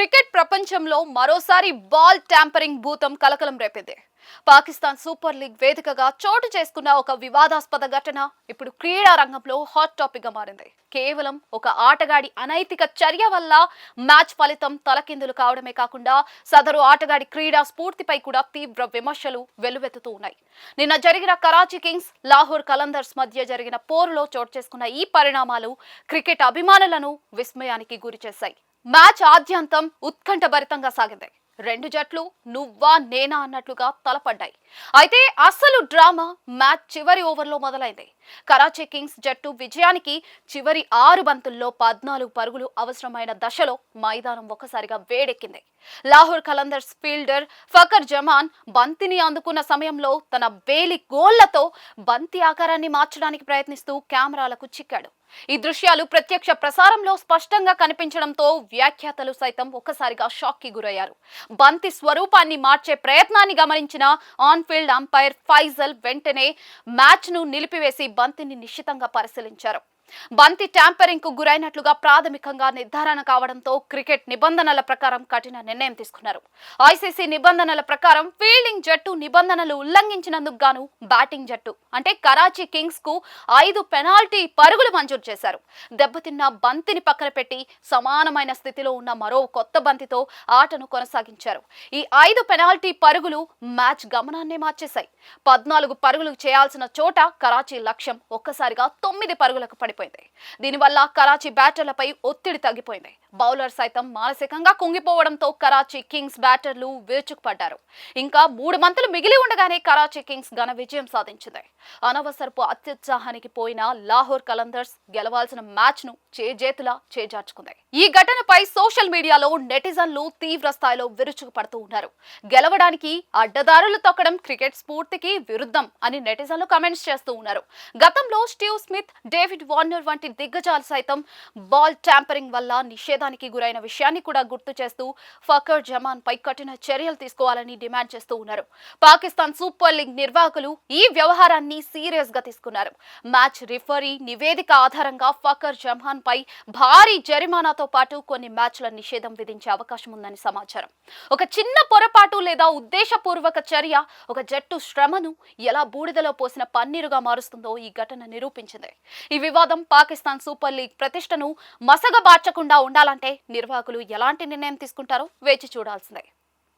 Cricket ప్రపంచంలో మరోసారి ball tampering భూతం కలకలం రేపింది. పాకిస్తాన్ సూపర్ లీగ్ వేదికగా చోటు చేసుకున్న ఒక వివాదాస్పద ఘటన ఇప్పుడు క్రీడా రంగంలో హాట్ టాపిక్ గా మారింది. కేవలం ఒక ఆటగాడి అనైతిక చర్య వల్ల మ్యాచ్ ఫలితం తలకిందులు కావడమే కాకుండా సదరు ఆటగాడి క్రీడా స్ఫూర్తిపై కూడా తీవ్ర విమర్శలు వెల్లువెత్తుతూ ఉన్నాయి. నిన్న జరిగిన కరాచీ కింగ్స్, లాహోర్ కలందర్స్ మధ్య జరిగిన పోరులో చోటు చేసుకున్న ఈ పరిణామాలు క్రికెట్ అభిమానులను విస్మయానికి గురిచేశాయి. మ్యాచ్ ఆద్యంతం ఉత్కంఠభరితంగా సాగింది. రెండు జట్లు నువ్వా నేనా అన్నట్లుగా తలపడ్డాయి. అయితే అసలు డ్రామా మ్యాచ్ చివరి ఓవర్లో మొదలైంది. కరాచీ కింగ్స్ జట్టు విజయానికి చివరి 6 బంతుల్లో 14 పరుగులు అవసరమైన దశలో మైదానం ఒక్కసారిగా వేడెక్కింది. లాహోర్ కలందర్స్ ఫీల్డర్ ఫకర్ జమాన్ బంతిని అందుకున్న సమయంలో తన వేలి గోళ్లతో బంతి ఆకారాన్ని మార్చడానికి ప్రయత్నిస్తూ కెమెరాలకు చిక్కాడు. ఈ దృశ్యాలు ప్రత్యక్ష ప్రసారంలో స్పష్టంగా కనిపించడంతో వ్యాఖ్యాతలు సైతం ఒక్కసారిగా షాక్ కి గురయ్యారు. బంతి స్వరూపాన్ని మార్చే ప్రయత్నాన్ని గమనించిన ఆన్ ఫీల్డ్ అంపైర్ ఫైజల్ వెంటనే మ్యాచ్ ను నిలిపివేసి బంతిని నిశితంగా పరిశీలించారు. బంతి ట్యాంపరింగ్ కు గురైనట్లుగా ప్రాథమికంగా నిర్ధారణ కావడంతో క్రికెట్ నిబంధనల ప్రకారం కఠిన నిర్ణయం తీసుకున్నారు. ఐసీసీ నిబంధనల ప్రకారం ఫీల్డింగ్ జట్టు నిబంధనలు ఉల్లంఘించినందుకు గాను బ్యాటింగ్ జట్టు అంటే కరాచీ కింగ్స్ కు 5 పెనాల్టీ పరుగులు మంజూరు చేశారు. దెబ్బతిన్న బంతిని పక్కన పెట్టి సమానమైన స్థితిలో ఉన్న మరో కొత్త బంతితో ఆటను కొనసాగించారు. ఈ 5 పెనాల్టీ పరుగులు మ్యాచ్ గమనాన్నే మార్చేశాయి. 14 పరుగులు చేయాల్సిన చోట కరాచీ లక్ష్యం ఒక్కసారిగా 9 పరుగులకు పడిపోయింది. దీనివల్ల కరాచీ బ్యాటర్లపై ఒత్తిడి తగ్గిపోయింది. బౌలర్ సైతం మానసికంగా కుంగిపోవడంతో కరాచీ కింగ్స్ బ్యాటర్లు విరుచుకుపడ్డారు. ఇంకా 3 బంతులు మిగిలి ఉండగానే కరాచీ కింగ్స్ ఘన విజయం సాధించింది. అనవసరపు అత్యుత్సాహానికి పోయిన లాహోర్ కలందర్స్ గెలవాల్సిన మ్యాచ్ ను చేజేతులా చేజార్చుకుంది. ఈ ఘటనపై సోషల్ మీడియాలో నెటిజన్లు తీవ్ర స్థాయిలో విరుచుకుపడుతూ ఉన్నారు. గెలవడానికి అడ్డదారులు తొక్కడం క్రికెట్ స్ఫూర్తికి విరుద్ధం అని నెటిజన్లు కామెంట్స్ చేస్తూ ఉన్నారు. గతంలో స్టీవ్ స్మిత్, డేవిడ్ వార్నర్ వంటి దిగ్గజాలు సైతం బాల్ ట్యాంపరింగ్ వల్ల నిషేధానికి గురైన విషయాన్ని కూడా గుర్తు చేస్తూ ఫకర్ జమాన్ పై కఠిన చర్యలు తీసుకోవాలని డిమాండ్ చేస్తూ ఉన్నారు. పాకిస్తాన్ సూపర్ లీగ్ నిర్వాహకులు ఈ వ్యవహారాన్ని సీరియస్ గా తీసుకున్నారు. మ్యాచ్ రిఫరీ నివేదిక ఆధారంగా ఫకర్ జమాన్ పై భారీ జరిమానాతో పాటు కొన్ని మ్యాచ్ల నిషేధం విధించే అవకాశం ఉందని సమాచారం. ఒక చిన్న పొరపాటు లేదా ఉద్దేశపూర్వక చర్య ఒక జట్టు శ్రమను ఎలా బూడిదలో పోసిన పన్నీరుగా మారుస్తుందో ఈ ఘటన నిరూపించింది. ఈ వివాదం పాకిస్తాన్ సూపర్ లీగ్ ప్రతిష్టను మసగబార్చకుండా ఉండాలంటే నిర్వాహకులు ఎలాంటి నిర్ణయం తీసుకుంటారో వేచి చూడాల్సిందే.